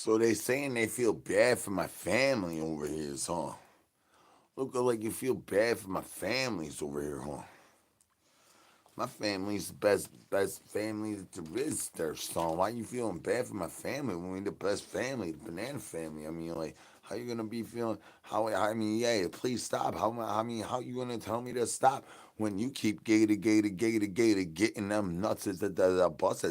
So they saying they feel bad for my family over here, huh? Look like you feel bad for my families over here, huh? My family's the best family that there is there, son. Why you feeling bad for my family when we the best family, the banana family? I mean, like, how you gonna be feeling? I mean, yeah, please stop. I mean, how you gonna tell me to stop when you keep getting them nuts at the bus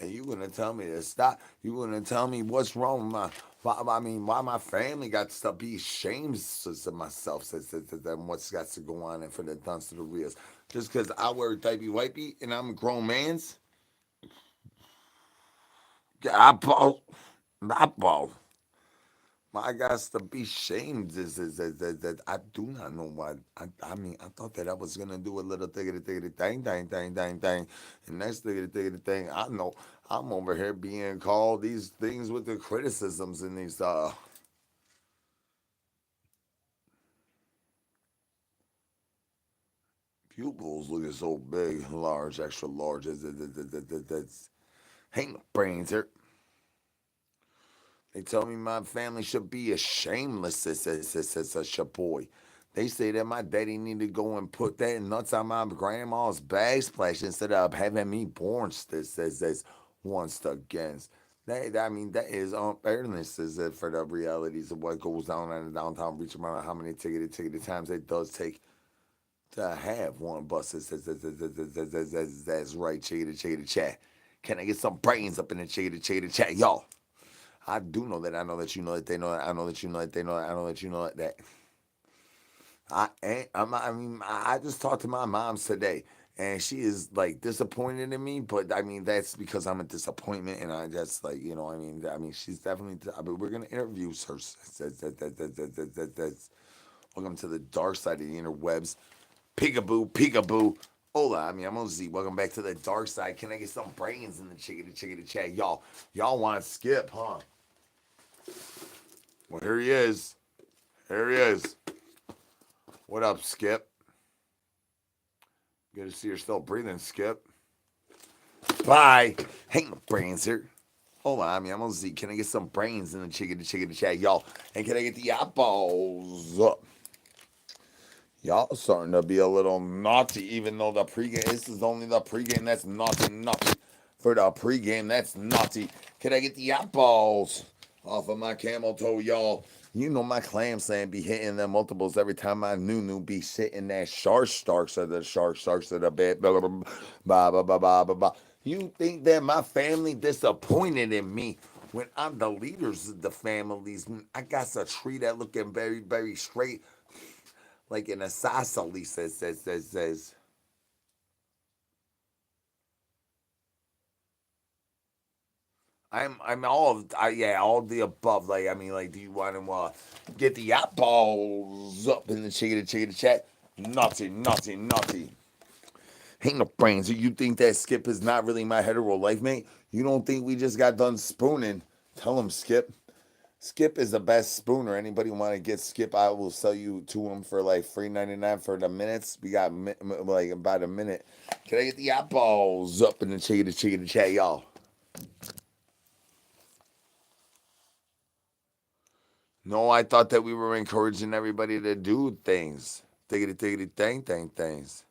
and you gonna tell me to stop? You gonna tell me what's wrong with I mean, why my family got to be ashamed of myself, and what's got to go on and for the dunce to the reels. Just because I wear diaper wipey and I'm a grown man's, I ball, I ball. I got to be ashamed. That I do not know why. I mean, I thought that I was gonna do a little thing, and next thing. I know I'm over here being called these things with the criticisms and these pupils looking so big, large, extra large. That's ain't no brains here. They tell me my family should be ashamed, says your boy. They say that my daddy need to go and put that nuts on my grandma's bag splash instead of having me born, says once again. I mean, that is unfairness is it for the realities of what goes down in the downtown beach around how many ticketed times it does take to have one bus. That's right, chickadee chat. Can I get some brains up in the chickadee chat, y'all? I do know that. I know that you know that they know that. I know that you know that they know that. I know that you know that. I ain't. I mean, I just talked to my mom's today, and she is like disappointed in me. But I mean, that's because I'm a disappointment, and I just like I mean, she's definitely. But we're gonna interview her. That's welcome to the dark side of the interwebs. Peekaboo, peekaboo. Hola, I mean, I'm OZ. Welcome back to the dark side. Can I get some brains in the chickadee chat, y'all? Y'all want to skip, huh? Well, here he is. Here he is. What up, Skip? Good to see you're still breathing, Skip. Bye. Ain't no brains here. Hold on, I mean, I'm on Z. Can I get some brains in the chicken chat, y'all? And can I get the eyeballs up? Y'all starting to be a little naughty, even though the pregame, this is only the pregame that's naughty. For the pregame, that's naughty. Can I get the eyeballs off of my camel toe, y'all? You know my clam saying be hitting them multiples every time my new be sitting that starks of the sharks of the bed. Blah, blah, blah, blah, blah, blah, blah, blah. You think that my family disappointed in me when I'm the leaders of the families? I got a tree that looking very straight like an isosceles says. I'm all of yeah, all of the above. Like I mean, like, do you want to get the eyeballs up in the chicken chat? Naughty. Ain't no brains. You think that Skip is not really my hetero life mate? You don't think we just got done spooning? Tell him, Skip. Skip is the best spooner. Anybody want to get Skip? I will sell you to him for like $3.99 for the minutes. We got like about a minute. Can I get the eyeballs up in the chicken chat, y'all? No, I thought that we were encouraging everybody to do things. Things.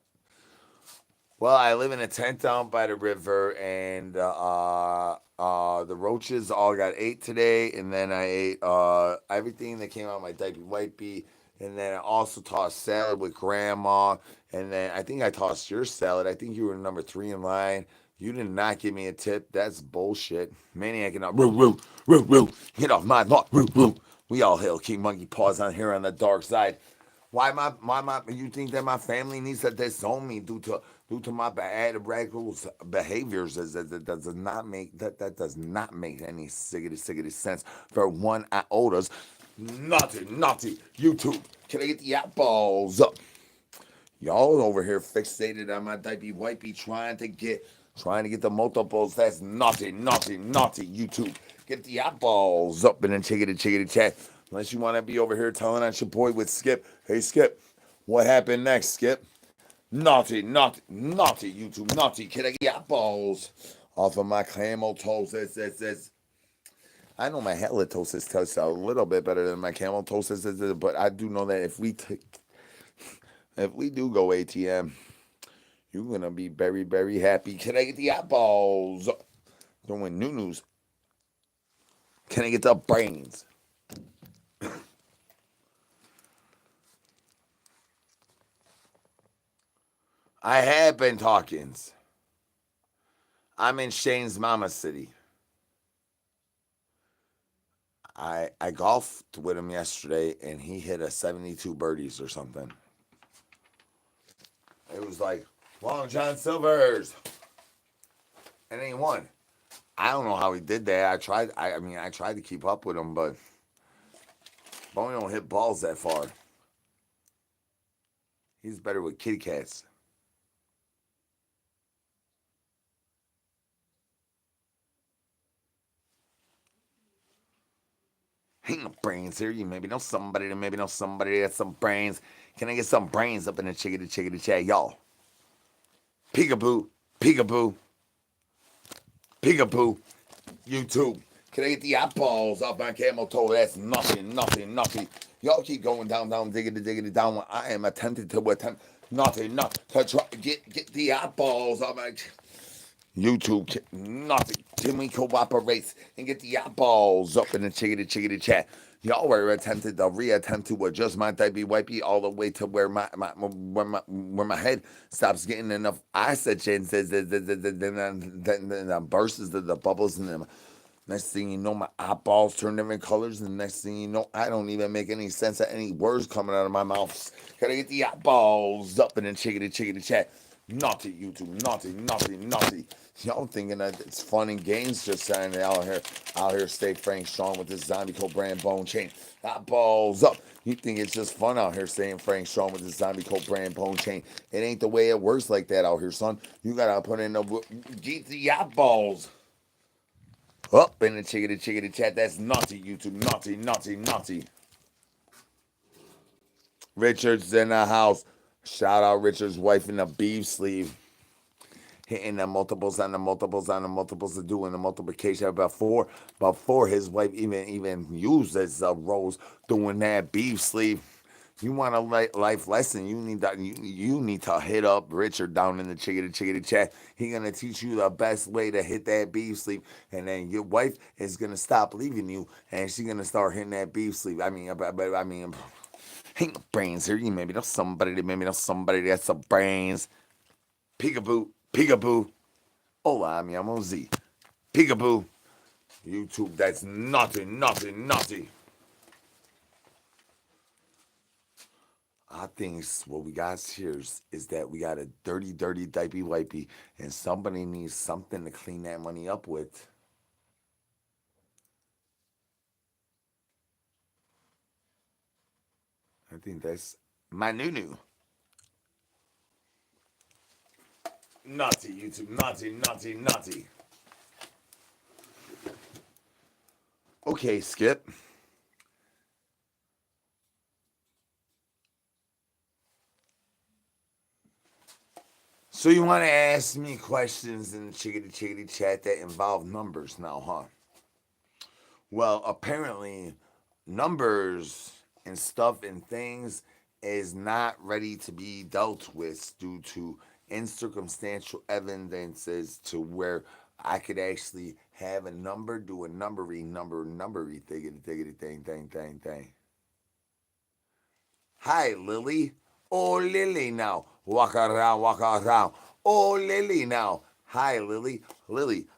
Well, I live in a tent down by the river, and the roaches all got ate today, and then I ate everything that came out of my diaper wipey, and then I also tossed salad with grandma, and then I think I tossed your salad. I think you were number three in line. You did not give me a tip. That's bullshit. Maniac and roo. Get off my lawn, roo. We all hail King Monkey Paws on here on the dark side. Why you think that my family needs to disown me due to my bad radical behaviors? That does not make any siggity sense for one iota's. Naughty YouTube. Can I get the eyeballs up? Y'all over here fixated on my diaper wipey trying to get the multiples. That's naughty YouTube. Get the eyeballs up and then chickadee chat. Unless you want to be over here telling on your boy with Skip. Hey Skip, what happened next, Skip? Naughty YouTube. Naughty. Can I get eyeballs off of my camel toes? Says. I know my halitosis tastes a little bit better than my cameltosis, but I do know that if we do go ATM, you're gonna be very, very happy. Can I get the eyeballs? Doing new news. Can I get the brains? I have been talking. I'm in Shane's mama city. I golfed with him yesterday and he hit a 72 birdies or something. It was like Long John Silver's, and then he won. I don't know how he did that. I tried to keep up with him, but Boney don't hit balls that far. He's better with kitty cats. Ain't no brains here. You maybe know somebody that maybe know somebody that has some brains. Can I get some brains up in the chickadee chat, y'all? Peekaboo, peekaboo, peekaboo. YouTube. Can I get the eyeballs off my camel toe? That's nothing, nothing, nothing. Y'all keep going down, diggity, down. I am attempting to attempt nothing, not to try get the eyeballs off my YouTube. Nothing. Can we cooperate and get the eyeballs up in the chickadee chat? Y'all were attempted to reattempt to adjust my diaper wipey all the way to where my head stops getting enough oxygen. Then bursts the bubbles and then next thing you know, my eyeballs turn different colors, and the next thing you know, I don't even make any sense of any words coming out of my mouth. Gotta get the eyeballs up in the chickadee chat. Naughty YouTube, naughty. Y'all thinking that it's fun and games just saying out here, stay Frank Strong with this zombie coat brand bone chain. Eyeballs up. You think it's just fun out here staying Frank Strong with this zombie coat brand bone chain. It ain't the way it works like that out here, son. You gotta put in get the eyeballs up in the chickadee chat. That's naughty, YouTube. Naughty. Richard's in the house. Shout out Richard's wife in the beef sleeve. Hitting the multiples on the multiples on the multiples of doing the multiplication before his wife even used as a rose doing that beef sleeve. You want a life lesson? You need to hit up Richard down in the chickadee chat. He gonna teach you the best way to hit that beef sleeve, and then your wife is gonna stop leaving you, and she's gonna start hitting that beef sleeve. Ain't no brains here. You maybe know somebody that's some brains. Peekaboo. Hola, mi amo Z. Peekaboo. YouTube, that's naughty. I think what we got here is that we got a dirty diaper wipey, and somebody needs something to clean that money up with. I think that's my new. Naughty YouTube, naughty. Okay, Skip. So you want to ask me questions in the chickadee chat that involve numbers now, huh? Well, apparently, numbers and stuff and things is not ready to be dealt with due to incircumstantial evidences to where I could actually have a number do a numbery thing. Hi, Lily. Oh, Lily now. Walk around. Oh, Lily now. Hi, Lily.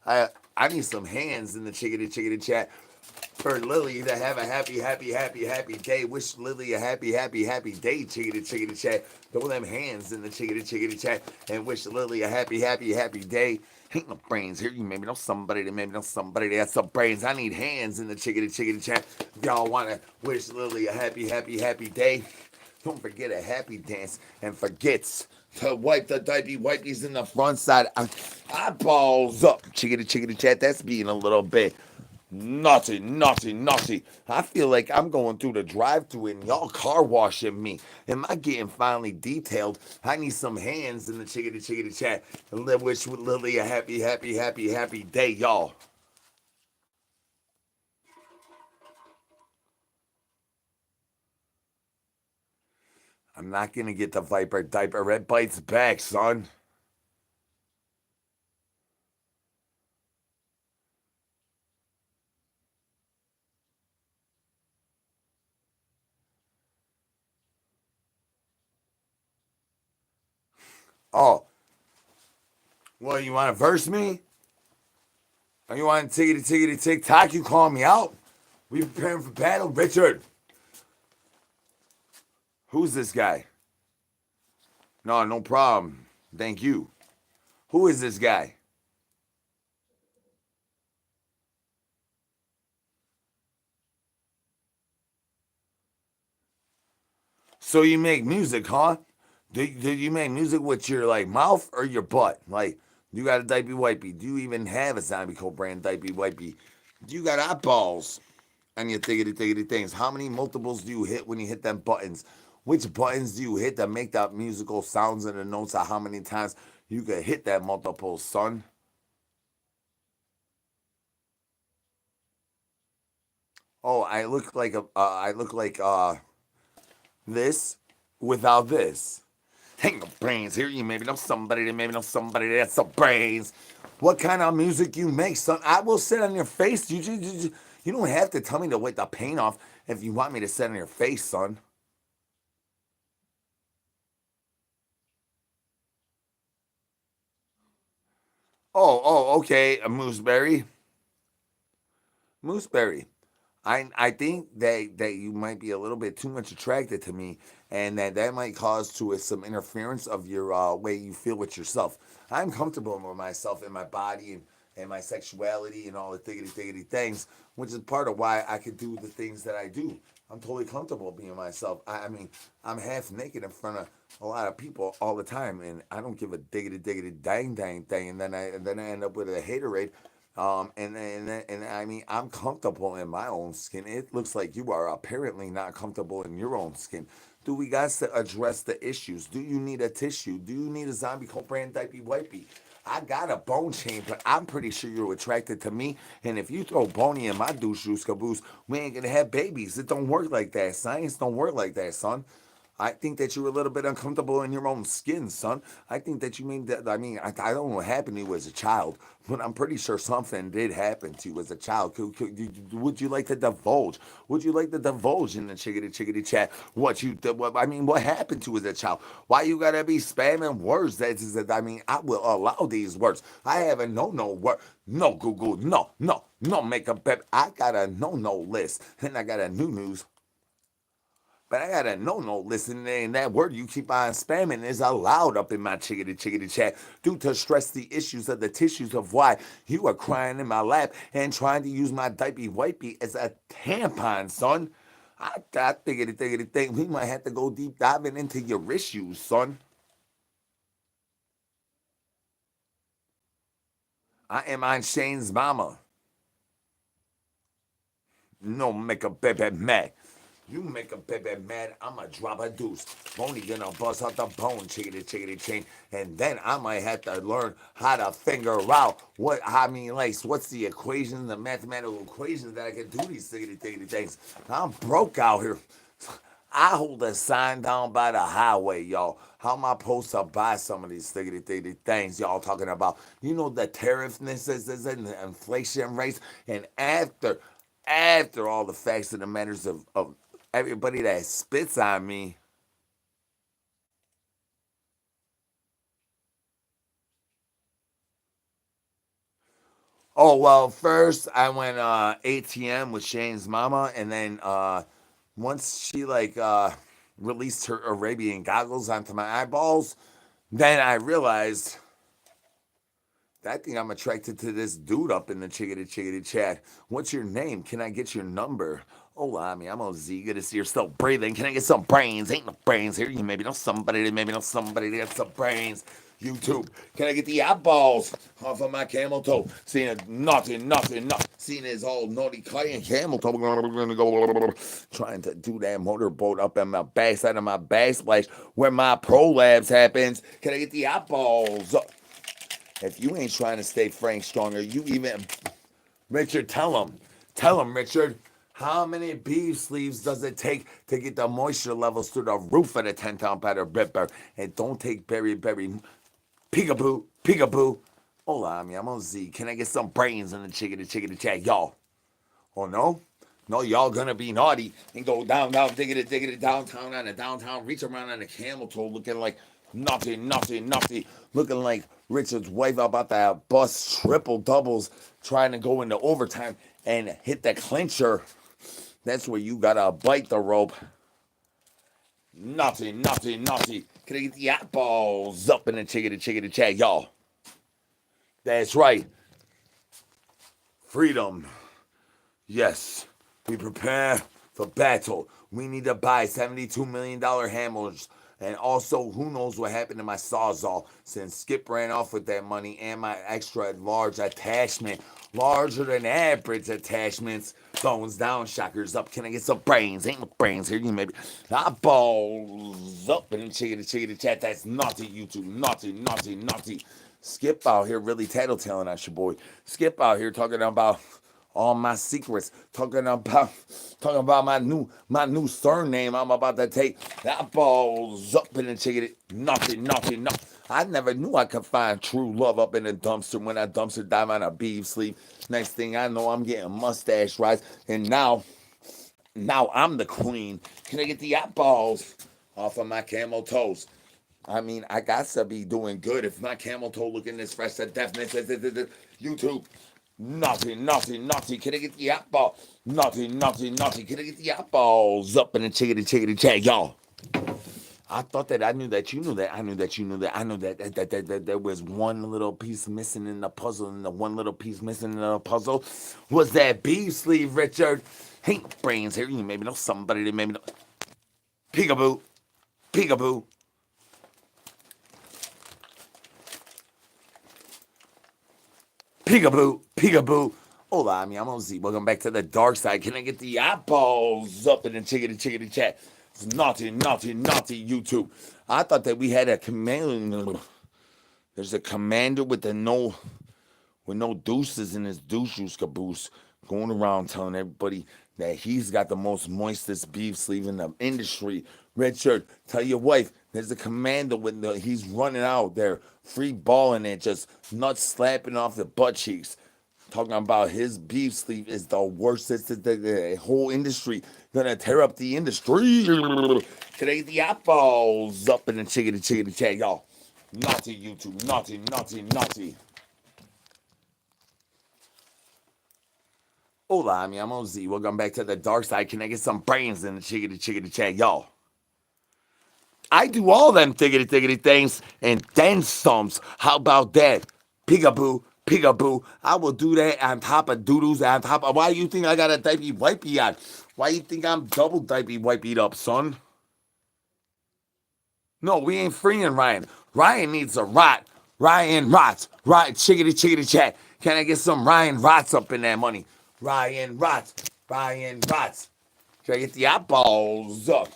I need some hands in the chickadee chat for Lily to have a happy day. Wish Lily a happy day, chickadee chat. Throw them hands in the chickadee chat and wish Lily a happy day. Ain't no brains here. You maybe know somebody that has some brains. I need hands in the chickadee chat. If y'all want to wish Lily a happy day, don't forget a happy dance and forgets to wipe the wipies in the front side. Eyeballs up. Chickadee chat. That's being a little bit naughty. I feel like I'm going through the drive-thru and y'all car washing me. Am I getting finally detailed? I need some hands in the chickadee chat and wish Lily a happy day, y'all. I'm not gonna get the Viper diaper. It bites back, son. Oh, well, you want to verse me? Or you want to tickety tickety tick tock? You call me out? We preparing for battle, Richard. Who's this guy? No, no problem. Thank you. Who is this guy? So you make music, huh? Do you make music with your like mouth or your butt? Like, you got a diaper wipey. Do you even have a zombie coat brand diaper wipey? Do you got eyeballs on your thiggity thiggity things? How many multiples do you hit when you hit them buttons? Which buttons do you hit to make that musical sounds and the notes of how many times you could hit that multiple, son? Oh, I look like this without this. Ain't no brains here. You maybe know somebody that maybe know somebody that's some brains. What kind of music you make, son? I will sit on your face. You don't have to tell me to wipe the paint off if you want me to sit on your face, son. Okay, a mooseberry. Mooseberry. I think that you might be a little bit too much attracted to me, and that might cause to some interference of your way you feel with yourself. I'm comfortable with myself and my body and my sexuality and all the thiggity thiggity things, which is part of why I could do the things that I do. I'm totally comfortable being myself. I mean, I'm half naked in front of a lot of people all the time, and I don't give a diggity diggity dang dang thing. And then I end up with a haterade and I mean, I'm comfortable in my own skin. It looks like you are apparently not comfortable in your own skin. Do we got to address the issues? Do you need a tissue? Do you need a zombie coat brand diaper wipey? I got a bone chain, but I'm pretty sure you're attracted to me. And if you throw bony in my douche caboose, we ain't gonna have babies. It don't work like that. Science don't work like that, son. I think that you're a little bit uncomfortable in your own skin, son. I think that you mean that. I mean, I don't know what happened to you as a child, but I'm pretty sure something did happen to you as a child. Would you like to divulge? Would you like to divulge in the chickadee chickadee chat what you did? I mean, what happened to you as a child? Why you gotta be spamming words? I mean, I will allow these words. I have a no word. No Google. No makeup. I got a no list, and I got a new news. But I got a no listening, and that word you keep on spamming is allowed up in my chickadee chickadee chat due to stress the issues of the tissues of why you are crying in my lap and trying to use my diaper wipey as a tampon, son. I thiggity think we might have to go deep diving into your issues, son. I am on Shane's mama. No make a baby mad. You make a baby mad, I'ma drop a deuce. Only gonna bust out the bone, chickadee chickadee chain, and then I might have to learn how to figure out what I mean, like what's the equation, the mathematical equations that I can do these chickadee chickadee things. I'm broke out here. I hold a sign down by the highway, y'all. How am I supposed to buy some of these thiggity things y'all talking about? You know the tariffness is and the inflation rates, and after all the facts of the matters of everybody that spits on me. Oh well, first I went ATM with Shane's mama, and then once she released her Arabian goggles onto my eyeballs, then I realized I think I'm attracted to this dude up in the chickadee chickadee chat. What's your name? Can I get your number? Oh, I mean, I'm OZ. Good to see you're still breathing. Can I get some brains? Ain't no brains here. You maybe know somebody that maybe know somebody that got some brains. YouTube. Can I get the eyeballs off of my camel toe? Seeing it, nothing. Seeing his all naughty cayenne camel toe. We're gonna go trying to do that motorboat up in my backside of my backsplash where my prolapse happens. Can I get the eyeballs? If you ain't trying to stay Frank Stronger, you even Richard, tell him, Richard. How many beef sleeves does it take to get the moisture levels through the roof of the 10-pound batter ripper? And don't take berry, peekaboo, peekaboo. Hola, mi amo Z. Can I get some brains in the chicken chat, y'all? Oh no? No, y'all gonna be naughty and go down, diggity, downtown on the downtown, reach around on the camel toe looking like nothing, looking like Richard's wife about to bust triple doubles trying to go into overtime and hit the clincher. That's where you gotta bite the rope. Naughty. Can I get the eyeballs up in the chicken chat, y'all? That's right. Freedom. Yes, we prepare for battle. We need to buy $72 million hammers. And also, who knows what happened to my Sawzall since Skip ran off with that money and my extra large attachment. Larger than average attachments. Bones down, shockers up. Can I get some brains? Ain't no brains here. You maybe. Eyeballs up in the chicken chat. That's naughty, YouTube. Naughty. Skip out here really tattletaling on your boy. Skip out here talking about all my secrets, talking about my new surname I'm about to take. That balls up in the chicken. Nothing. I never knew I could find true love up in the dumpster when I dumpster dive on a beef sleeve. Next thing I know, I'm getting mustache rise, and now I'm the queen. Can I get the eyeballs off of my camel toes? I mean, I got to be doing good if my camel toe looking this fresh to deafness. YouTube. Naughty. Can I get the eyeball? Naughty. Can I get the eyeballs up in the chickity chat, y'all? I thought that I knew that you knew that. I knew that you knew that. I knew that there was one little piece missing in the puzzle, and the one little piece missing in the puzzle was that beef sleeve, Richard. Ain't brains here. You maybe know somebody that maybe know. Peekaboo. Peekaboo. Hola, mi amo Z. Welcome back to the dark side. Can I get the eyeballs up in the chickity chat? It's naughty, YouTube. I thought that we had a commander. There's a commander with no deuces in his deuce caboose going around telling everybody that he's got the most moistest beef sleeve in the industry. Richard, tell your wife there's a commander he's running out there, free balling it, just nuts slapping off the butt cheeks. Talking about his beef sleeve is the worst. It's the whole industry gonna tear up the industry. Today the eyeballs up in the chickity chat, y'all. Naughty YouTube, naughty. Hola, mi amo Z. Welcome back to the dark side. Can I get some brains in the chickity chat, y'all? I do all them thiggity things and then some. How about that? Peekaboo. I will do that on top of doodles, on top of. Why you think I got a diaper wipey on? Why you think I'm double diaper wipey up, son? No, we ain't freeing Ryan. Ryan needs a rot. Ryan rots. Ryan, chickity chat. Can I get some Ryan rots up in that money? Ryan rots. Can I get the eyeballs up?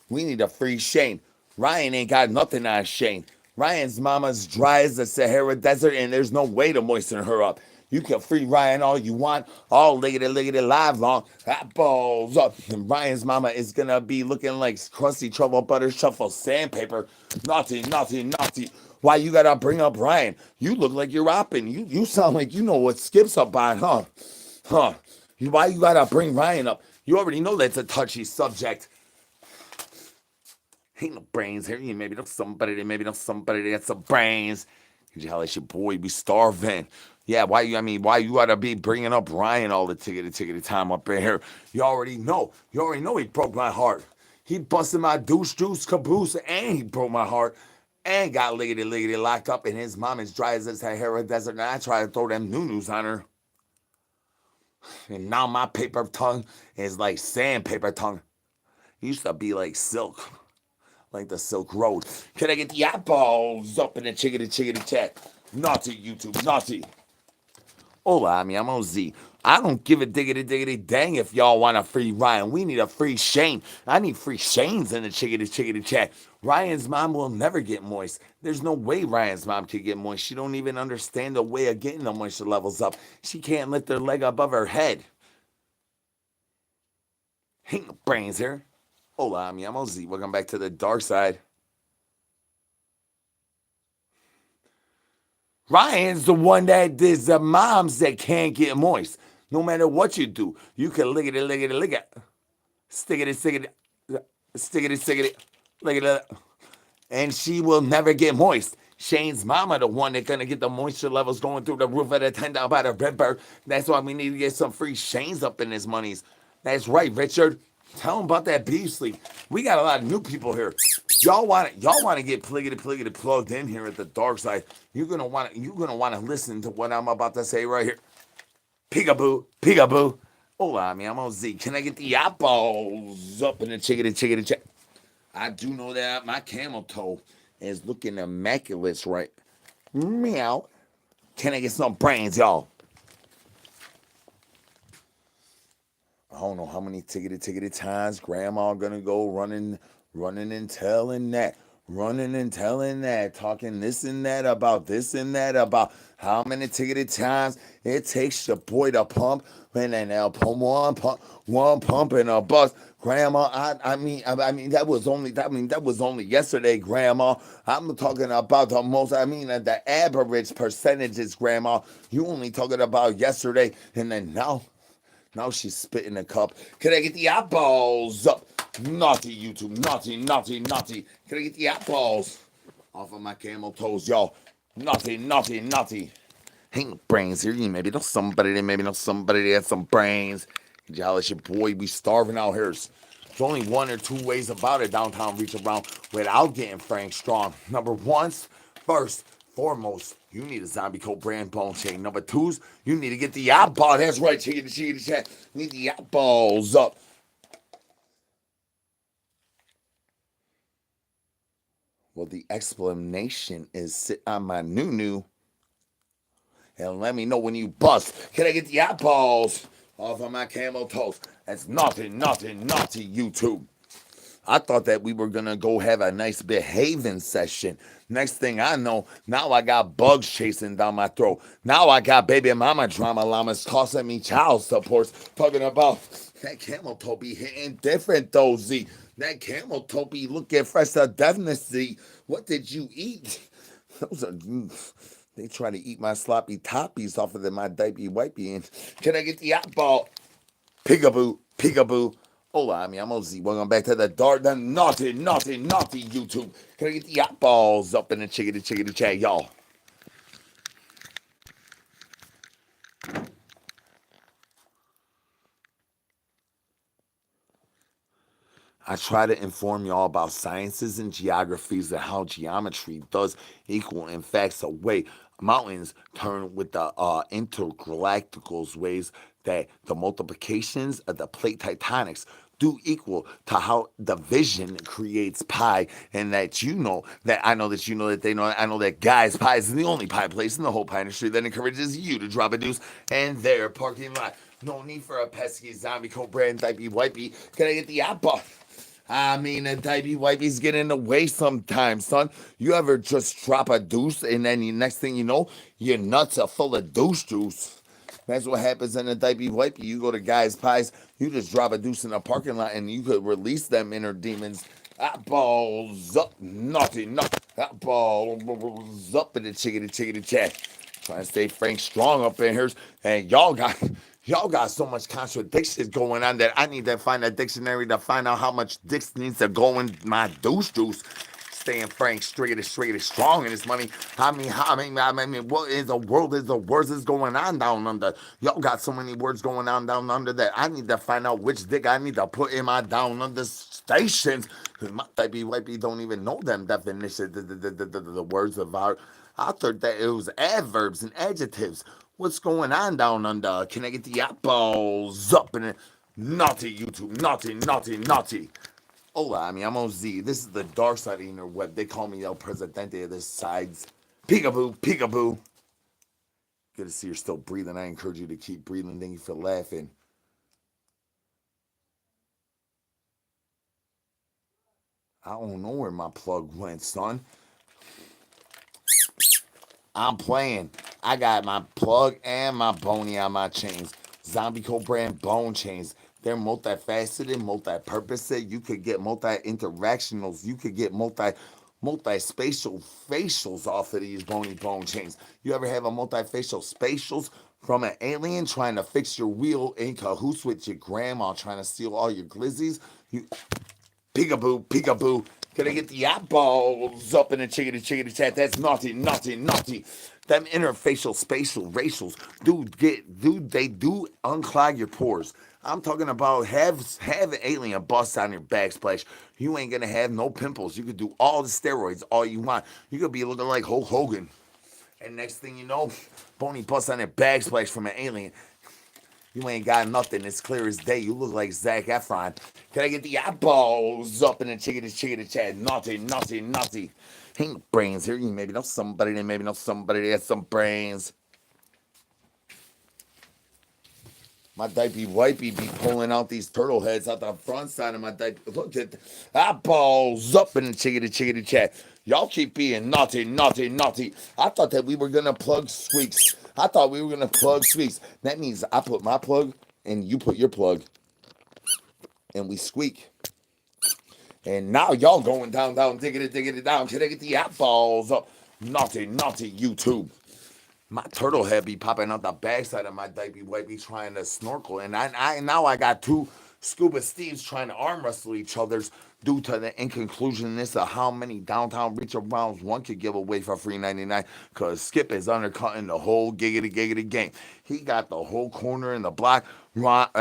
We need a free Shane. Ryan ain't got nothing on Shane. Ryan's mama's dry as the Sahara Desert, and there's no way to moisten her up. You can free Ryan all you want, all liggity live long. That balls up. And Ryan's mama is gonna be looking like crusty trouble butter shuffle sandpaper. Naughty. Why you gotta bring up Ryan? You look like you're rapping. You sound like you know what Skip's up on, huh? Why you gotta bring Ryan up? You already know that's a touchy subject. Ain't no brains here. You maybe know somebody that's some brains. You hell, it's your boy. We starving. Yeah, why you gotta be bringing up Ryan all the tickety time up in here? You already know he broke my heart. He busted my juice caboose and he broke my heart and got liggity locked up in his mom is dry as the Sahara Desert and I try to throw them news on her. And now my paper tongue is like sandpaper tongue. It used to be like silk. Like the Silk Road. Can I get the eyeballs up in the chickity chat? Naughty YouTube, naughty. Hola, mi amo Z. I don't give a diggity dang if y'all want a free Ryan. We need a free Shane. I need free Shanes in the chickity chat. Ryan's mom will never get moist. There's no way Ryan's mom could get moist. She don't even understand the way of getting the moisture levels up. She can't lift her leg above her head. Hey, brains here. Hola, mi amo Z. Welcome back to the dark side. Ryan's the one that there's the moms that can't get moist. No matter what you do, you can lick it, lick it, lick it. Stick it, stick it, stick it, stick it, lick it. And she will never get moist. Shane's mama, the one that's gonna get the moisture levels going through the roof at a 10 down by the river. That's why we need to get some free Shane's up in his monies. That's right, Richard. Tell him about that beef sleep. We got a lot of new people here. Y'all want to get pliggity plugged in here at the dark side. You're gonna wanna listen to what I'm about to say right here. Peekaboo, peekaboo. Hola, mi amo Z. Can I get the eyeballs up in the chickity check? I do know that my camel toe is looking immaculate, right? Meow. Can I get some brains, y'all? I don't know how many tickety times grandma gonna go running and telling that, talking this and that about this and that about how many ticketed times it takes your boy to pump and then they'll pump one pump in a bus. Grandma, I mean that was only yesterday, Grandma. I'm talking about the most. I mean the average percentages, Grandma. You only talking about yesterday, and then now she's spitting a cup. Can I get the eyeballs up? Naughty YouTube, naughty. Can I get the eyeballs off of my camel toes, y'all? Naughty. Ain't brains here. You maybe know somebody that has some brains. Y'all, it's your boy. We starving out here. There's only one or two ways about it downtown reach around without getting Frank Strong. Number one's first, foremost, you need a zombie coat brand bone chain. Number two's, you need to get the eyeball. That's right, chicken. You need the eyeballs up. Well, the explanation is sit on my new and let me know when you bust. Can I get the eyeballs off of my camel toes? That's naughty, YouTube. I thought that we were gonna go have a nice behaving session. Next thing I know, now I got bugs chasing down my throat. Now I got baby mama drama llamas costing me child supports. Talking about that camel toe be hitting different though, Z. That camel toe be looking fresh to deafness, Z. What did you eat? Those are they try to eat my sloppy toppies off of my diaper wipey. And can I get the eyeball? Peekaboo. Hola, mi amo Z. Welcome back to the dark, the naughty YouTube. Can I get the eyeballs up in the chickity chat, y'all? I try to inform y'all about sciences and geographies and how geometry does equal in facts of way mountains turn with the intergalacticals ways that the multiplications of the plate tectonics do equal to how division creates pi, and that you know that I know that you know that they know I know that guys pie is the only pie place in the whole pie industry that encourages you to drop a deuce and their parking lot. No need for a pesky zombie coat brand type wipey. Can I get the apple? I mean, the diaper wipes get in the way sometimes, son. You ever just drop a deuce and then the next thing you know, your nuts are full of deuce juice. That's what happens in a diaper wipe. You go to Guys Pies, you just drop a deuce in a parking lot and you could release them inner demons. Balls up, naughty. Balls up in the chickity chat. Trying to stay Frank Strong up in here, and y'all got so much contradictions going on that I need to find a dictionary to find out how much dicks needs to go in my deuce juice. Staying Frank straight as strong in his money. What in the world is the words is going on down under? Y'all got so many words going on down under that I need to find out which dick I need to put in my down under stations. Cause my typey wipey don't even know them definitions. The words of our. I thought that it was adverbs and adjectives. What's going on down under? Can I get the eyeballs up in it? Naughty YouTube, naughty. Hola, I'm on Z. This is the dark side of the interweb. They call me El Presidente of this sides. Peekaboo. Good to see you're still breathing. I encourage you to keep breathing. Thank you for laughing. I don't know where my plug went, son. I'm playing. I got my plug and my bony on my chains. Zombie Co brand bone chains. They're multifaceted, multi-purposed. You could get multi-interactionals. You could get multi-spatial facials off of these bony bone chains. You ever have a multifacial spatials from an alien trying to fix your wheel in cahoots with your grandma trying to steal all your glizzies? You peekaboo, peekaboo. Can I get the eyeballs up in the chickadee chat? That's naughty, naughty, naughty. Them interfacial, spatial, racials, they do unclog your pores. I'm talking about have an alien bust on your backsplash. You ain't gonna have no pimples. You could do all the steroids all you want. You could be looking like Hulk Hogan. And next thing you know, bony bust on your backsplash from an alien. You ain't got nothing. It's clear as day. You look like Zac Efron. Can I get the eyeballs up in the chickadee chat? Naughty, naughty, naughty. Ain't no brains here. You maybe know somebody. They maybe know somebody that has some brains. My diaper wipey be pulling out these turtle heads out the front side of my diaper. Look at the eyeballs up in the chickadee chat. Y'all keep being naughty, naughty, naughty. I thought that we were going to plug squeaks. I thought we were going to plug squeaks. That means I put my plug and you put your plug. And we squeak. And now y'all going down, diggity down. Can I get the eyeballs up? Naughty, naughty YouTube. My turtle head be popping out the backside of my diaper wipey trying to snorkel. And I got two scuba Steves trying to arm wrestle each other's due to the inconclusionness of how many downtown reach arounds one could give away for free 99. Cause Skip is undercutting the whole giggity game. He got the whole corner in the block. He got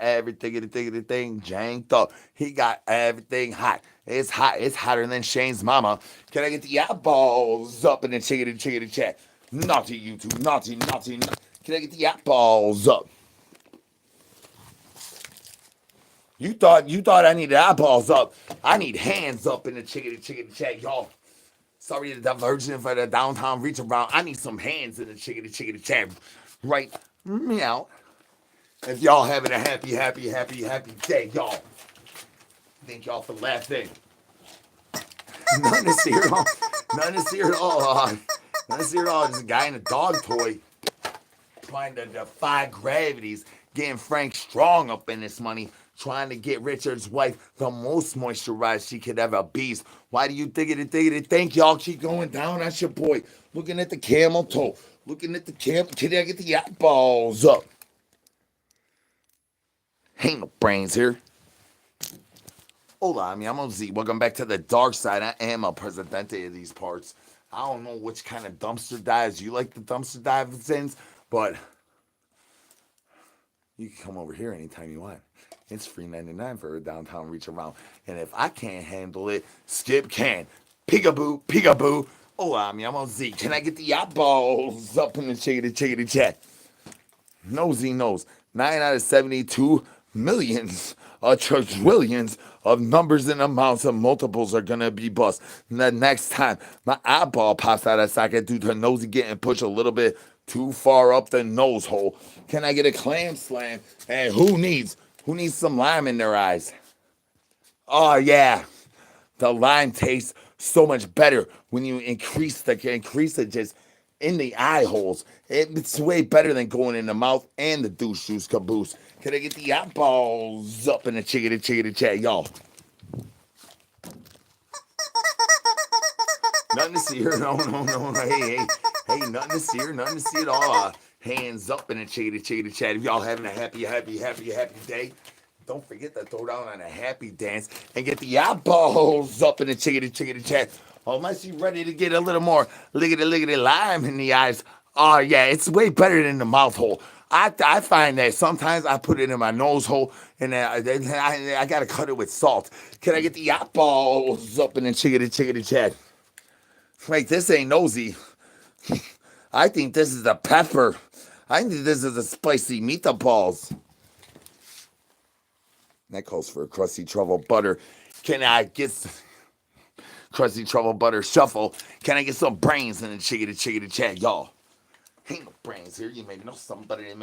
everything janked up. He got everything hot. It's hot. It's hotter than Shane's mama. Can I get the eyeballs up in the chickadee chat? Naughty YouTube. Naughty, naughty, naughty. Can I get the eyeballs up? You thought I needed eyeballs up. I need hands up in the chickadee chat, y'all. Sorry the diversion for the downtown reach around. I need some hands in the chickadee chat. Right meow. If y'all having a happy day, y'all. Thank y'all for laughing. Nothing to see at all. Nothing to see at all. Nothing to see at all. There's a guy in a dog toy trying to defy gravities, getting Frank Strong up in this money, trying to get Richard's wife the most moisturized she could ever be. Why do you think it? Thank y'all. Keep going down. That's your boy. Looking at the camel toe. Looking at the camel. Can I get the eyeballs up? Ain't no brains here. Hola, I'm Z. Welcome back to the dark side. I am a presidente of these parts. I don't know which kind of dumpster dives you like the dumpster dives in, but you can come over here anytime you want. It's free 99 for a downtown reach around. And if I can't handle it, Skip can. Peekaboo, peekaboo. Hola, I'm Z. Can I get the eyeballs up in the chickadee chat? Nosy knows. 9 out of 72 millions, trillions of numbers and amounts of multiples are gonna be bust. The next time my eyeball pops out of socket due to nosy getting pushed a little bit too far up the nose hole. Can I get a clam slam? And who needs some lime in their eyes? Oh yeah, the lime tastes so much better when you increase it just in the eye holes. It's way better than going in the mouth and the douche juice caboose. Can I get the eyeballs up in the chickadee chat, y'all? Nothing to see here. No. Hey, nothing to see here. Nothing to see at all. Hands up in the chickadee chat. If y'all having a happy day, don't forget to throw down on a happy dance and get the eyeballs up in the chickadee chat. Unless you're ready to get a little more lickety lime in the eyes. Oh, yeah, it's way better than the mouth hole. I find that sometimes I put it in my nose hole and I got to cut it with salt. Can I get the eyeballs up in the chickadee chat? Wait, this ain't nosy. I think this is a pepper. I think this is a spicy meatballs. That calls for a crusty truffle butter. Can I get crusty truffle butter shuffle? Can I get some brains in the chickadee chat, y'all? Ain't no brains here. You maybe know somebody that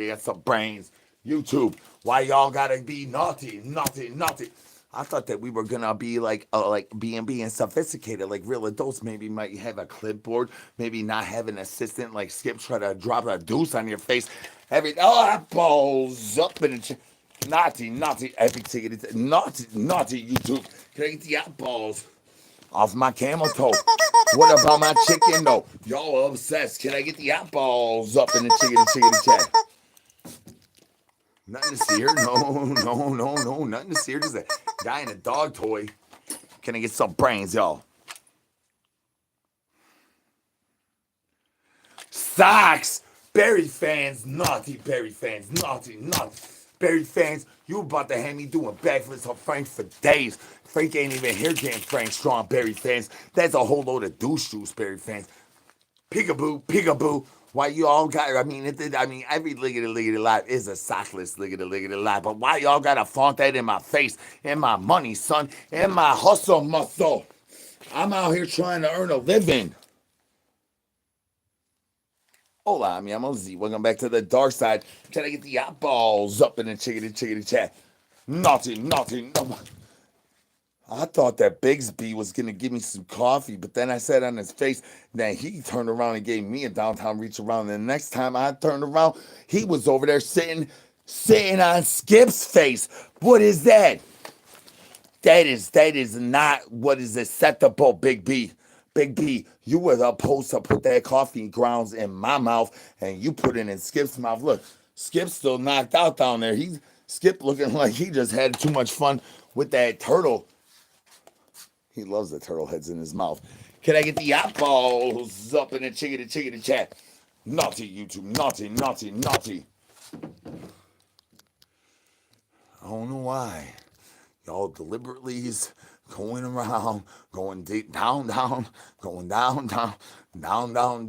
got some brains. YouTube, why y'all gotta be naughty? I thought that we were gonna be like being sophisticated, like real adults. Maybe might have a clipboard, maybe not have an assistant like Skip try to drop a deuce on your face. Every balls up in the naughty, every ticket, naughty YouTube. Can I get the eyeballs off my camel toe? What about my chicken though? Y'all obsessed. Can I get the eyeballs up in the chicken chat? Nothing to see here. No. Nothing to see here. Just a guy in a dog toy. Can I get some brains, y'all? Socks! Berry fans, naughty Berry fans, naughty. Berry fans, you about to have me doing backflips on Frank for days. Frank ain't even here getting Frank strong, Berry fans. That's a whole load of douche juice, Berry fans. Peekaboo. Why you all got? Every liggity life is a sockless liggity life. But why y'all gotta flaunt that in my face, in my money, son, in my hustle muscle? I'm out here trying to earn a living. Hola, mi amo Z. Welcome back to the dark side. Can I get the eyeballs up in the chickity chat? Naughty. No. I thought that Bigsby was gonna give me some coffee, but then I said on his face, then he turned around and gave me a downtown reach around. And the next time I turned around, he was over there sitting on Skip's face. What is that? That is not what is acceptable, Big B. Big B, you were supposed to put that coffee grounds in my mouth and you put it in Skip's mouth. Look, Skip's still knocked out down there. He's Skip looking like he just had too much fun with that turtle. He loves the turtle heads in his mouth. Can I get the eyeballs up in the chickity chat? Naughty YouTube, naughty. I don't know why. Y'all deliberately is going around, going deep, down, going down,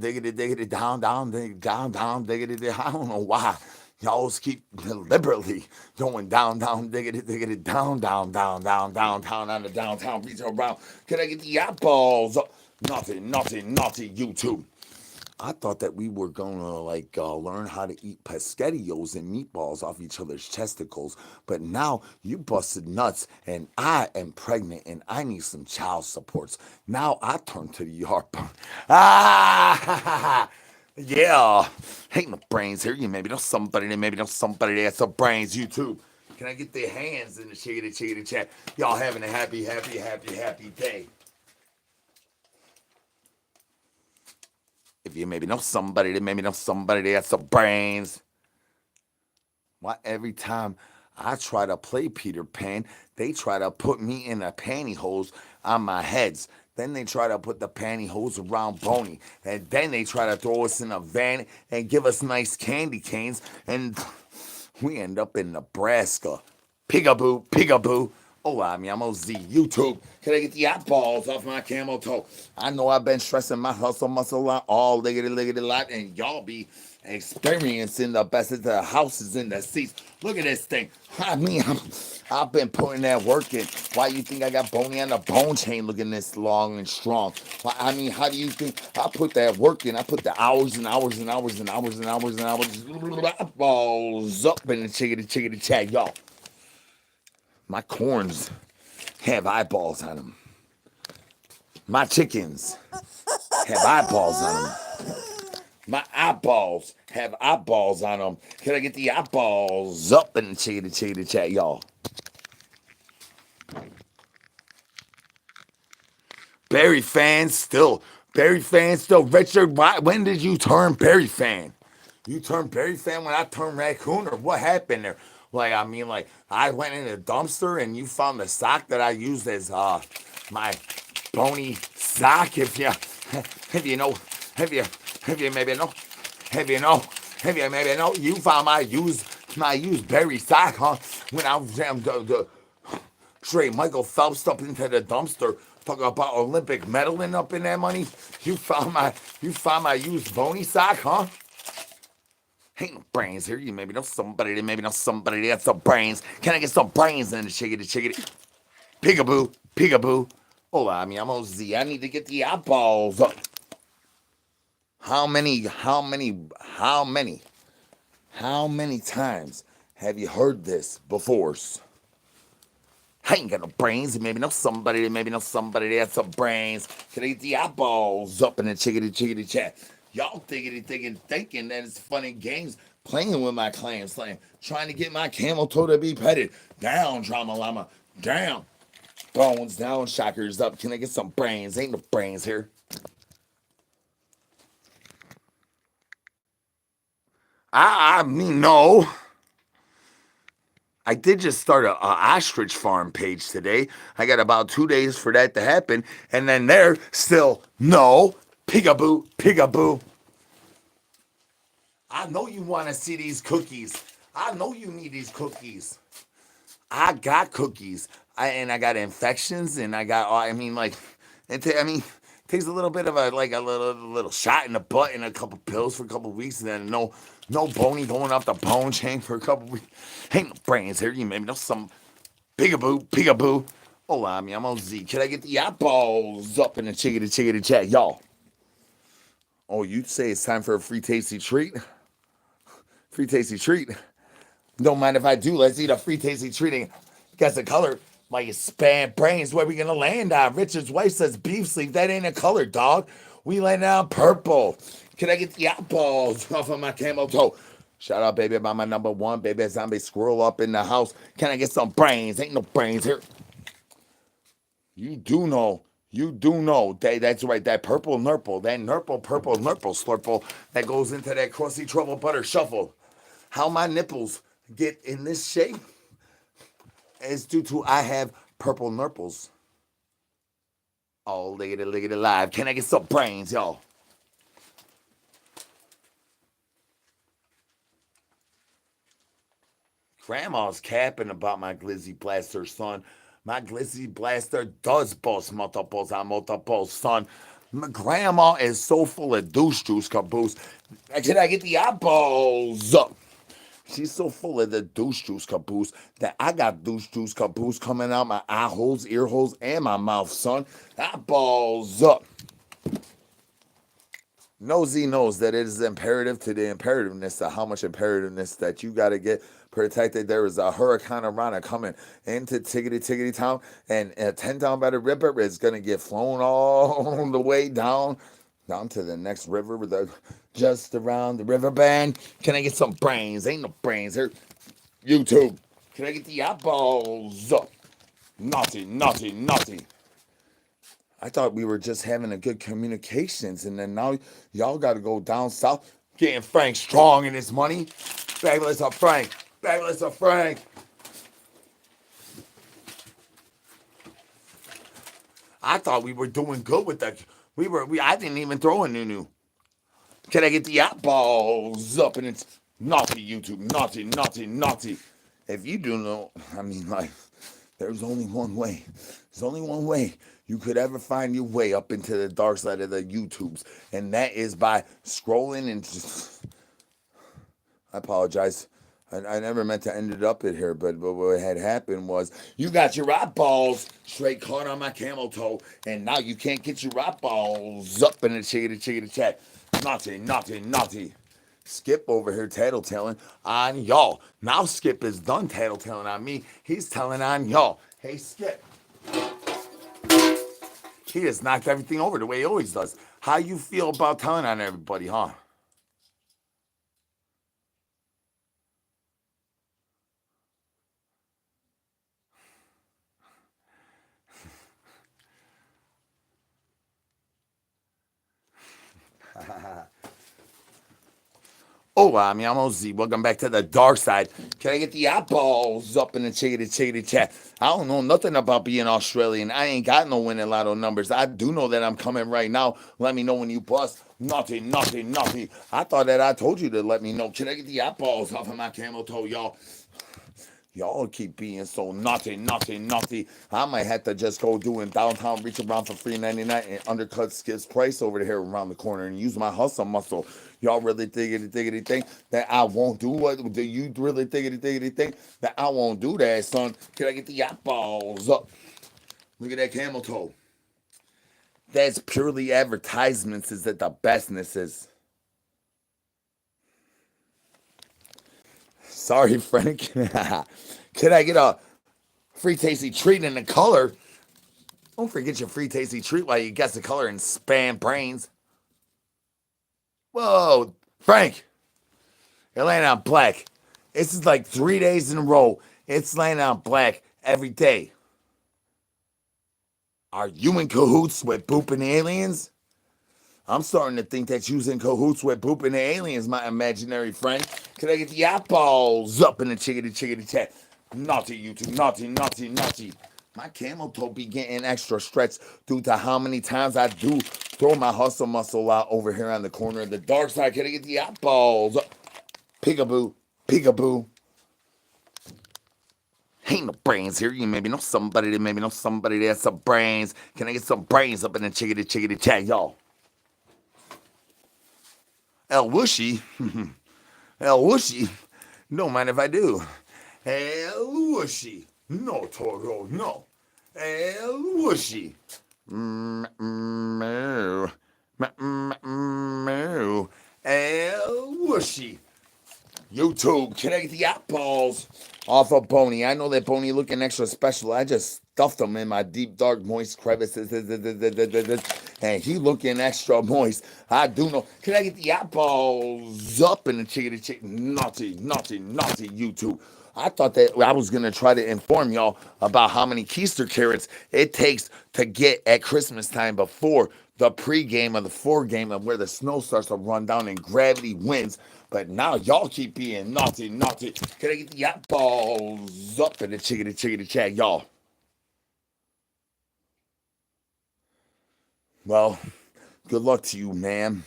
diggity, down, diggity. I don't know why. Y'all keep deliberately going down, diggity, down, on the downtown retail round. Can I get the eyeballs up? Naughty, YouTube. I thought that we were gonna learn how to eat pescadillos and meatballs off each other's testicles, but now you busted nuts and I am pregnant and I need some child supports. Now I turn to the yard. Yeah. Ain't no brains here. You maybe know somebody that's some brains. YouTube. Can I get their hands in the chickity chat? Y'all having a happy day. If you maybe know somebody that has some brains. Why every time I try to play Peter Pan, they try to put me in the pantyhose on my heads. Then they try to put the pantyhose around Boney. And then they try to throw us in a van and give us nice candy canes. And we end up in Nebraska. Peekaboo. Hola, mi amo Z. YouTube. Can I get the eyeballs off my camel toe? I know I've been stressing my hustle muscle all liggity life, and y'all be experiencing the best of the houses in the seats. Look at this thing. I've been putting that work in. Why you think I got bony on the bone chain looking this long and strong? How do you think I put that work in? I put the hours and hours. Balls up in the chickity chat, y'all. My corns have eyeballs on them. My chickens have eyeballs on them. My eyeballs have eyeballs on them. Can I get the eyeballs up in the chickity chat, y'all? Barry fans still. Richard, when did you turn Barry fan? You turned Barry fan when I turned raccoon, or what happened there? I went in the dumpster and you found the sock that I used as my bony sock. If you maybe know, you found my used Barry sock, huh? When I was the straight Michael Phelps up into the dumpster. Talking about Olympic medaling up in that money. You found my used bony sock, huh? Ain't no brains here. You maybe know somebody that's some brains. Can I get some brains in the chickity? Peekaboo. Hola, mi amo Z. I need to get the eyeballs up. How many times have you heard this before? I ain't got no brains. Maybe know somebody. Maybe know somebody that has some brains. Can I get the eyeballs up in the chickity chat? Y'all thinking that it's funny games playing with my clan slam, trying to get my camel toe to be petted. Down, drama llama. Down. Bones down, shockers up. Can I get some brains? Ain't no brains here. I mean, no. I did just start a ostrich farm page today. I got about 2 days for that to happen, and then there still no pigaboo, pigaboo. I know you want to see these cookies. I know you need these cookies. I got cookies, and I got infections, and I got. I mean, like, it takes a little bit of a little shot in the butt and a couple pills for a couple weeks, and then no bony going off the bone chain for a couple weeks. Ain't no brains here. You maybe know some pigaboo, pigaboo. Hola, mi amo Z. Can I get the eyeballs up in the chickity chat, y'all? Oh, you'd say it's time for a free tasty treat? Free tasty treat. Don't mind if I do. Let's eat a free tasty treat. Guess the color. My spam brains. Where we gonna land on? Richard's wife says beef sleeve. That ain't a color, dog. We land on purple. Can I get the eyeballs off of my camel toe? Shout out, baby, by my number one, baby zombie squirrel up in the house. Can I get some brains? Ain't no brains here. You do know. You do know. That's right. That purple nurple. That nurple, purple nurple slurple that goes into that crusty trouble butter shuffle. How my nipples get in this shape is due to I have purple nurples. Oh, look at it live. Can I get some brains, y'all? Grandma's capping about my glizzy blaster, son. My glizzy blaster does boast multiples on multiples, son. My grandma is so full of douche juice caboose. Can I get the eyeballs up? She's so full of the douche juice caboose that I got douche juice caboose coming out my eye holes, ear holes, and my mouth, son. Eyeballs up. Nosy knows that it is imperative to the imperativeness of how much imperativeness that you got to get protected. There is a hurricane Rana coming into Tiggity Town, and 10 down by the river is going to get flown all the way down to the next river, just around the river bend. Can I get some brains? Ain't no brains here. YouTube. Can I get the eyeballs up? Naughty, naughty, naughty. I thought we were just having a good communications, and then now y'all got to go down south, getting Frank strong in his money. Fabulous of Frank, fabulous of Frank. I thought we were doing good with that. I didn't even throw a new. Can I get the eyeballs up? And it's naughty YouTube, naughty, naughty, naughty. If you do know, I mean, like, there's only one way. There's only one way you could ever find your way up into the dark side of the YouTubes, and that is by scrolling and just. I apologize. I never meant to end it up in here, but what had happened was you got your eyeballs straight caught on my camel toe, and now you can't get your eyeballs up in the chickity chat. Naughty, naughty, naughty. Skip over here tattletaling on y'all. Now Skip is done tattletaling on me. He's telling on y'all. Hey, Skip. He just knocked everything over the way he always does. How you feel about telling on everybody, huh? Hola, mi amo Z. Welcome back to the dark side. Can I get the eyeballs up in the chickity chat? I don't know nothing about being Australian. I ain't got no winning lotto numbers. I do know that I'm coming right now. Let me know when you bust. Naughty, naughty, naughty. I thought that I told you to let me know. Can I get the eyeballs off of my camel toe, y'all? Y'all keep being so naughty, naughty, naughty. I might have to just go doing downtown, reach around for $3.99 and undercut Skip's price over here around the corner and use my hustle muscle. Y'all really thiggity think that I won't do what? Do you really thiggity think that I won't do that, son? Can I get the eyeballs up? Look at that camel toe. That's purely advertisements. Is that the bestness is? Sorry, Frank. Can I get a Free tasty treat in the color. Don't forget your free tasty treat while you guess the color and spam brains. Whoa, Frank, you're laying on black. This is like 3 days in a row. It's laying on black every day. Are you in cahoots with booping aliens? I'm starting to think that you's in cahoots with booping the aliens, my imaginary friend. Can I get the eyeballs up in the chickadee chat? Naughty, you two. Naughty, naughty, naughty. My camel toe be getting extra stretch due to how many times I do throw my hustle muscle out over here on the corner of the dark side. Can I get the eyeballs up? Peekaboo, peekaboo. Ain't no brains here. You maybe know somebody that maybe know somebody that has some brains. Can I get some brains up in the chickadee chat, y'all? El Whooshy. El Whooshy. Don't mind if I do. El Whooshy. No, Toro, no. El Whooshy. Moo. Moo. El Whooshy. YouTube, can I get the eyeballs off of Boney? I know that Boney looking extra special. I just stuffed him in my deep, dark, moist crevices. And he looking extra moist. I do know. Can I get the eyeballs up in the chicken? Naughty, naughty, naughty YouTube. I thought that I was going to try to inform y'all about how many keister carrots it takes to get at Christmas time before the pregame of the foregame of where the snow starts to run down and gravity wins. But now y'all keep being naughty, naughty. Can I get the eyeballs up in the chickadee chat, y'all? Well, good luck to you, ma'am.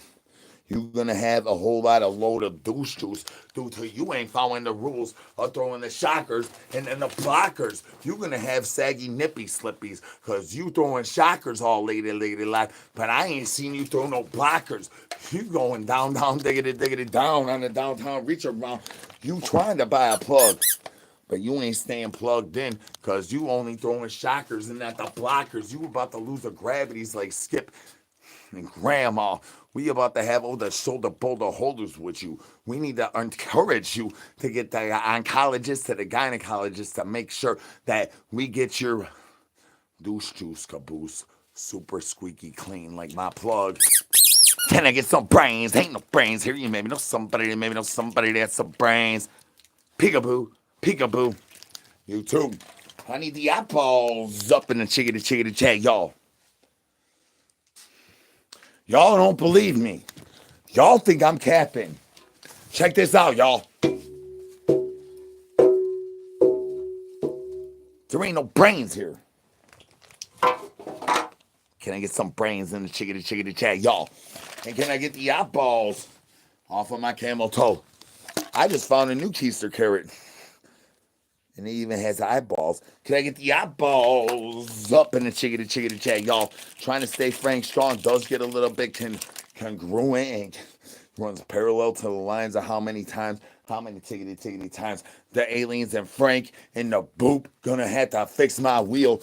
You're gonna have a whole lot of load of douche juice due to you ain't following the rules of throwing the shockers and then the blockers. You're gonna have saggy nippy slippies because you throwing shockers all lady life, but I ain't seen you throw no blockers. You going down, diggity down on the downtown reach around. You trying to buy a plug. But you ain't staying plugged in because you only throwing shockers and not the blockers. You about to lose the gravities like Skip and Grandma. We about to have all the shoulder boulder holders with you. We need to encourage you to get the oncologist to the gynecologist to make sure that we get your douche juice caboose super squeaky clean like my plug. Can I get some brains? Ain't no brains here. You maybe know somebody that has some brains. Peekaboo, peekaboo. You too. I need the eyeballs up in the chickadee chat, y'all. Y'all don't believe me. Y'all think I'm capping. Check this out, y'all. There ain't no brains here. Can I get some brains in the chickadee chat, y'all? And can I get the eyeballs off of my camel toe? I just found a new keister carrot. And it even has eyeballs. Can I get the eyeballs up in the chickadee chat, y'all? Trying to stay Frank strong does get a little bit congruent and runs parallel to the lines of how many times the aliens and Frank and the boop gonna have to fix my wheel.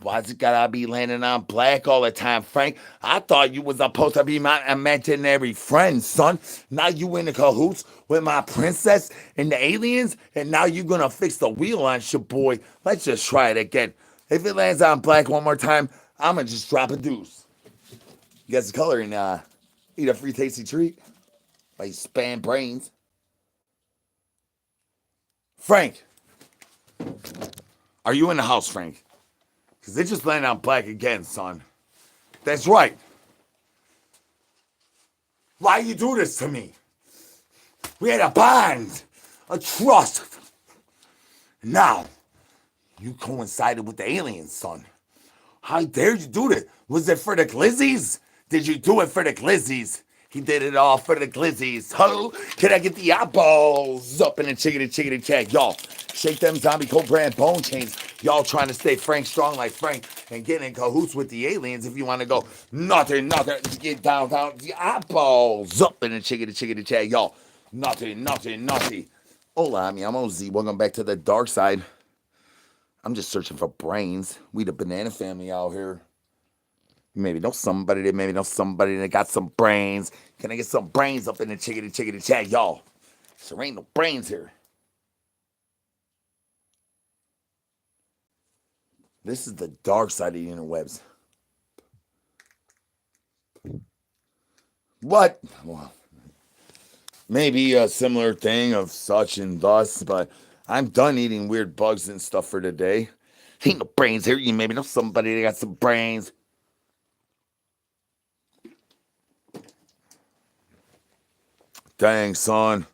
Why's it gotta be landing on black all the time, Frank? I thought you was supposed to be my imaginary friend, son. Now you in the cahoots with my princess and the aliens, and now you gonna fix the wheel on your boy. Let's just try it again. If it lands on black one more time, I'ma just drop a deuce. You guys the color and eat a free tasty treat. Like spam brains. Frank, are you in the house, Frank? Because they just landed on black again, son. That's right. Why you do this to me? We had a bond, a trust. Now, you coincided with the aliens, son. How dare you do this? Was it for the glizzies? Did you do it for the glizzies? He did it all for the glizzies. Hello? Can I get the eyeballs up in the chickadee chat? Y'all, shake them zombie cobra and bone chains. Y'all trying to stay Frank strong like Frank and get in cahoots with the aliens if you want to go nothing. Get down. The eyeballs up in the chickadee chat. Y'all, nothing. Hola, mi amo Z. Welcome back to the dark side. I'm just searching for brains. We the banana family out here. Maybe know somebody that got some brains. Can I get some brains up in the chickadee chat, y'all? There ain't no brains here. This is the dark side of the interwebs. What? Well, maybe a similar thing of such and thus, but I'm done eating weird bugs and stuff for today. Ain't no brains here. You maybe know somebody that got some brains. Dang, son.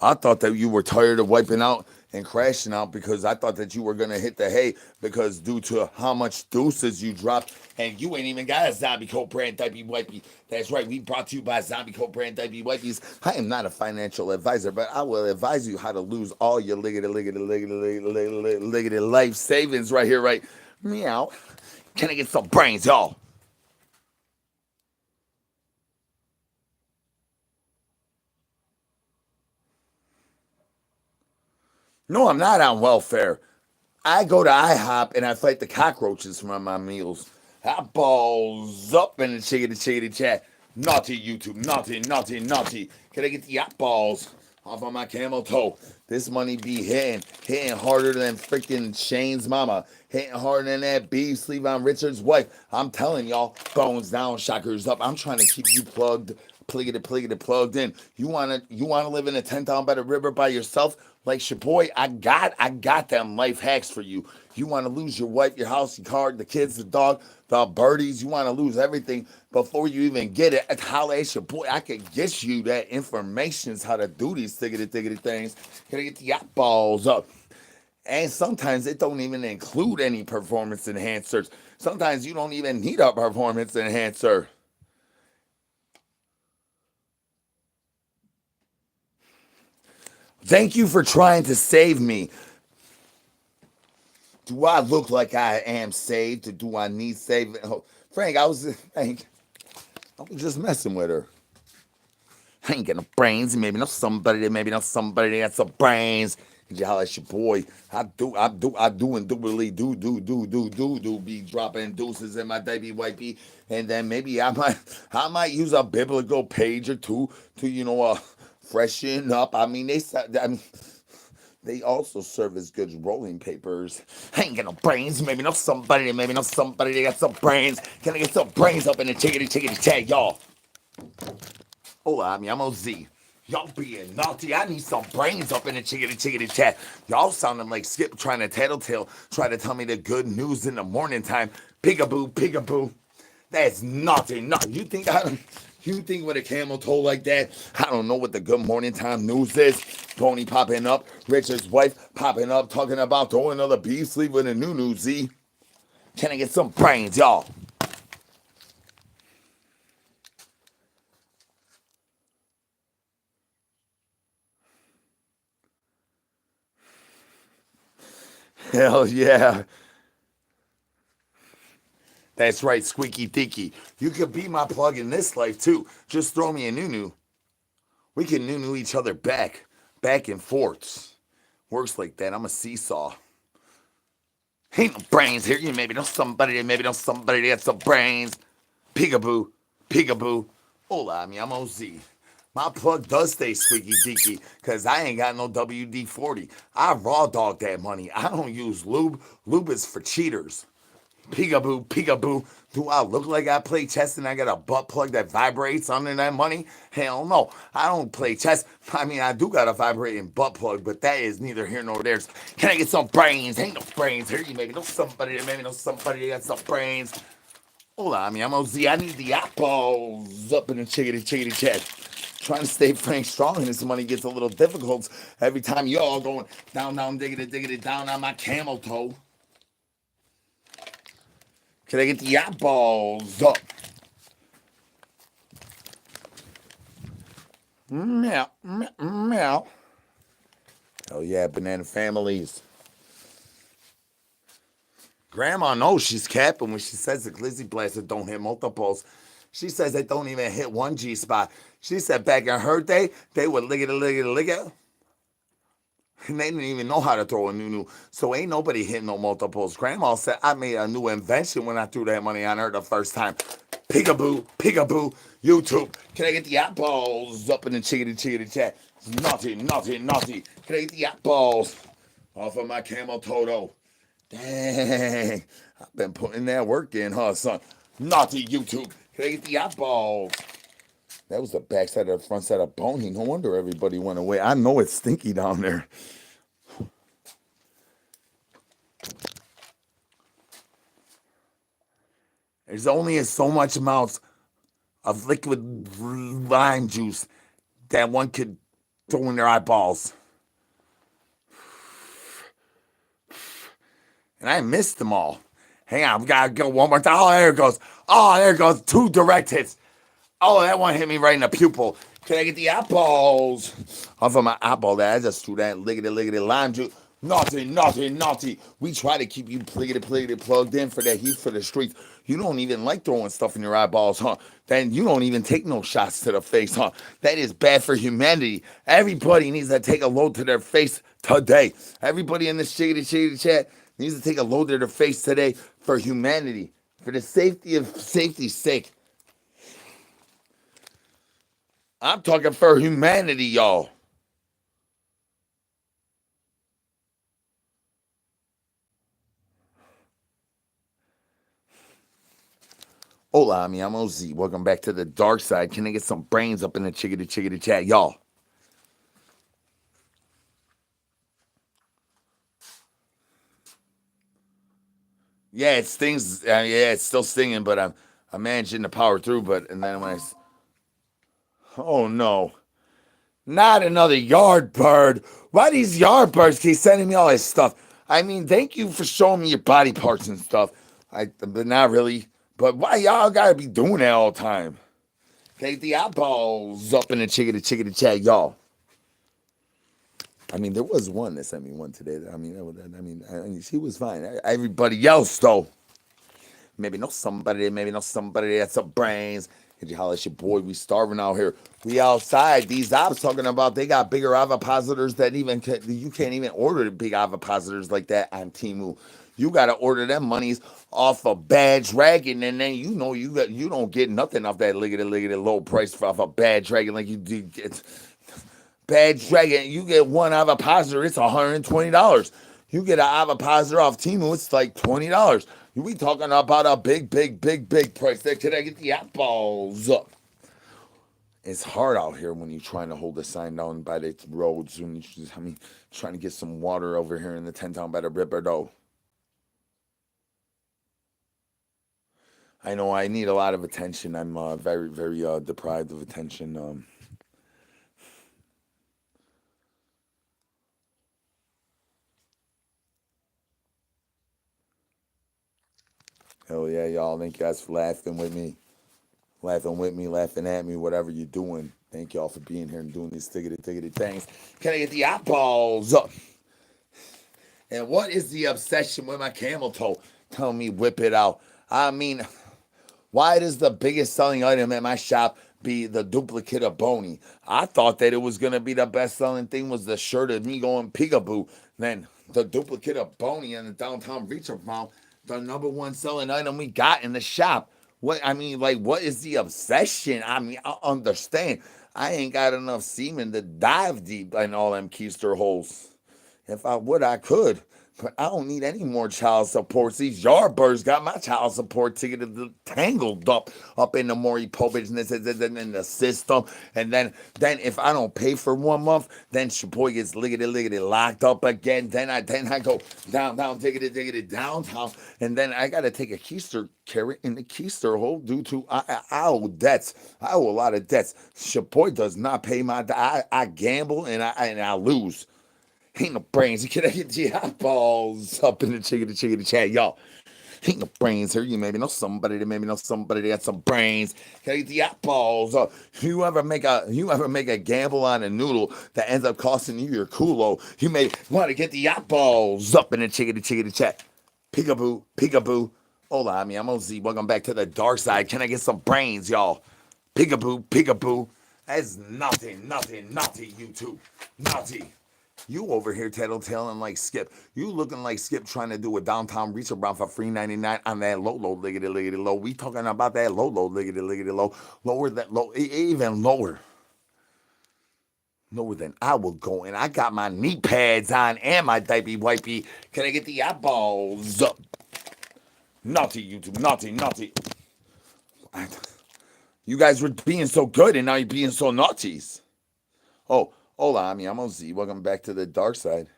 I thought that you were tired of wiping out and crashing out because I thought that you were gonna hit the hay because due to how much deuces you dropped and you ain't even got a zombie coat brand diaper wipey. That's right, we brought to you by zombie coat brand diaper wipies. I am not a financial advisor, but I will advise you how to lose all your liggity life savings right here, right? Meow. Can I get some brains, y'all? No, I'm not on welfare. I go to IHOP and I fight the cockroaches from my meals. Hot balls up in the chickity chat. Naughty YouTube, naughty, naughty, naughty. Can I get the hot balls off of my camel toe? This money be hitting harder than freaking Shane's mama, hitting harder than that beef sleeve on Richard's wife. I'm telling y'all, bones down, shockers up. I'm trying to keep you plugged in. You wanna live in a 10,000 by the river by yourself? Like your boy, I got them life hacks for you. You want to lose your wife, your house, your car, the kids, the dog, the birdies. You want to lose everything before you even get it. Holla at your boy. I can get you that information how to do these thiggity things. Can I get the yacht balls up? And sometimes it don't even include any performance enhancers. Sometimes you don't even need a performance enhancer. Thank you for trying to save me. Do I look like I am saved, or do I need saving? Oh, Frank, I was just messing with her. I ain't got no brains. Maybe know somebody that got some brains. Did you holler at your boy? I do, and do really do be dropping deuces in my baby wifey, and then maybe I might use a biblical page or two to freshen up. I mean, they also serve as good rolling papers. I ain't got no brains. Maybe know somebody that got some brains. Can I get some brains up in the chickity tag, y'all? Hola, mi amo Z. Y'all being naughty. I need some brains up in the chickity chat. Y'all sounding like Skip trying to tattletale, try to tell me the good news in the morning time. Peekaboo. That's naughty. No, you think with a camel toe like that, I don't know what the good morning time news is. Tony popping up, Richard's wife popping up, talking about throwing another beef sleeve with a new Z. Can I get some brains, y'all? Hell yeah. That's right, squeaky dicky. You could be my plug in this life too. Just throw me a nunu. We can nunu each other back and forths. Works like that. I'm a seesaw. Ain't no brains here. You maybe know somebody that got some brains. Peekaboo. Hola, mi amo Z. My plug does stay squeaky deaky because I ain't got no WD 40. I raw dog that money. I don't use lube. Lube is for cheaters. Peekaboo. Do I look like I play chess and I got a butt plug that vibrates under that money? Hell no. I don't play chess. I mean, I do got a vibrating butt plug, but that is neither here nor there. Can I get some brains? Ain't no brains here. You maybe know somebody that got some brains. Hold on, I'm OZ. I need the apples up in the chickity chat. Trying to stay Frank strong, and this money gets a little difficult every time y'all going down, diggity, down on my camel toe. Can I get the eyeballs up? Meow. Oh yeah, banana families. Grandma knows she's capping when she says the glizzy blaster don't hit multiples. She says they don't even hit one G spot. She said back in her day, they would lick it. And they didn't even know how to throw a new. So ain't nobody hitting no multiples. Grandma said I made a new invention when I threw that money on her the first time. Peekaboo. YouTube. Can I get the eyeballs up in the chickity chat? Naughty. Can I get the eyeballs off of my camel toto? Dang. I've been putting that work in, huh, son? Naughty YouTube. Can I get the eyeballs? That was the back side of the front side of Boney. No wonder everybody went away. I know it's stinky down there. There's only so much amounts of liquid lime juice that one could throw in their eyeballs. And I missed them all. Hang on, we gotta go one more time. Oh, there it goes. Oh, there it goes. 2 direct hits. Oh, that one hit me right in the pupil. Can I get the eyeballs off of my eyeball? That I just threw that lickety lime juice. Naughty, naughty, naughty. We try to keep you pliggity plugged in for that heat for the streets. You don't even like throwing stuff in your eyeballs, huh? Then you don't even take no shots to the face, huh? That is bad for humanity. Everybody needs to take a load to their face today. Everybody in this chickity chat needs to take a load to their face today for humanity, for the safety's sake. I'm talking for humanity, y'all. Hola, mi amo Z. Welcome back to the dark side. Can I get some brains up in the chickity chat, y'all? Yeah, it stings. Yeah, it's still stinging, but I'm managing to power through. But and then when oh no, not another yard bird. Why these yard birds keep sending me all this stuff? I mean, thank you for showing me your body parts and stuff. But not really. But why y'all gotta be doing that all the time? Take the eyeballs up in the chickity chat, y'all. I mean, there was one that sent me one today. I mean, she was fine. Everybody else, though, maybe know somebody that's some brains. Could you holler at your boy? We starving out here. We outside. These ops talking about they got bigger ovipositors that you can't even order the big ovipositors like that on Temu. You gotta order them monies off a Bad Dragon, and then you don't get nothing off that liggity low price off a Bad Dragon like you do get. Bad Dragon, you get one ovipositor, it's $120. You get an ovipositor off Temu, it's like $20. We talking about a big price there. Can I get the eyeballs up? It's hard out here when you're trying to hold a sign down by the roads. Trying to get some water over here in the 10 town by the river, though. I know I need a lot of attention. I'm very deprived of attention. Hell yeah, y'all. Thank you guys for laughing with me. Laughing at me, whatever you're doing. Thank y'all for being here and doing these tickety things. Can I get the eyeballs up? And what is the obsession with my camel toe? Tell me, whip it out. I mean, why does the biggest selling item at my shop be the duplicate of Boney? I thought that it was going to be the best selling thing was the shirt of me going peekaboo. Then the duplicate of Boney in the downtown reach around, the number one selling item we got in the shop. What is the obsession? I mean, I understand. I ain't got enough semen to dive deep in all them keister holes. If I would, I could. But I don't need any more child support. These Yardbirds got my child support ticket tangled up in the Maury Po business in the system. And then if I don't pay for 1 month, then your boy gets liggity locked up again. Then I go down, tickety downtown. And then I gotta take a keister carrot in the keister hole due to I owe debts. I owe a lot of debts. Your boy does not pay my I gamble and I lose. Ain't no brains. You can get the eyeballs up in the chickity chat, y'all. Ain't no brains here. You maybe know somebody that got some brains. Can I get the eyeballs up? You ever make a gamble on a noodle that ends up costing you your culo? You may want to get the eyeballs up in the chickity chat. Peekaboo. Hola, I'm OZ. Welcome back to the dark side. Can I get some brains, y'all? Peekaboo. That's naughty, YouTube. Naughty. You over here tattletaling like Skip. You looking like Skip trying to do a downtown reach around for $3.99 on that low liggity low. We talking about that low liggity low. Lower that low, even lower. No, then I will go, and I got my knee pads on and my diaper wipey. Can I get the eyeballs? Naughty, YouTube, naughty, naughty. You guys were being so good, and now you're being so naughties. Oh, hola, mi amo Z. Welcome back to the dark side.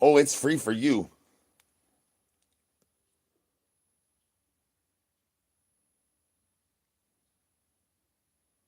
Oh, it's free for you.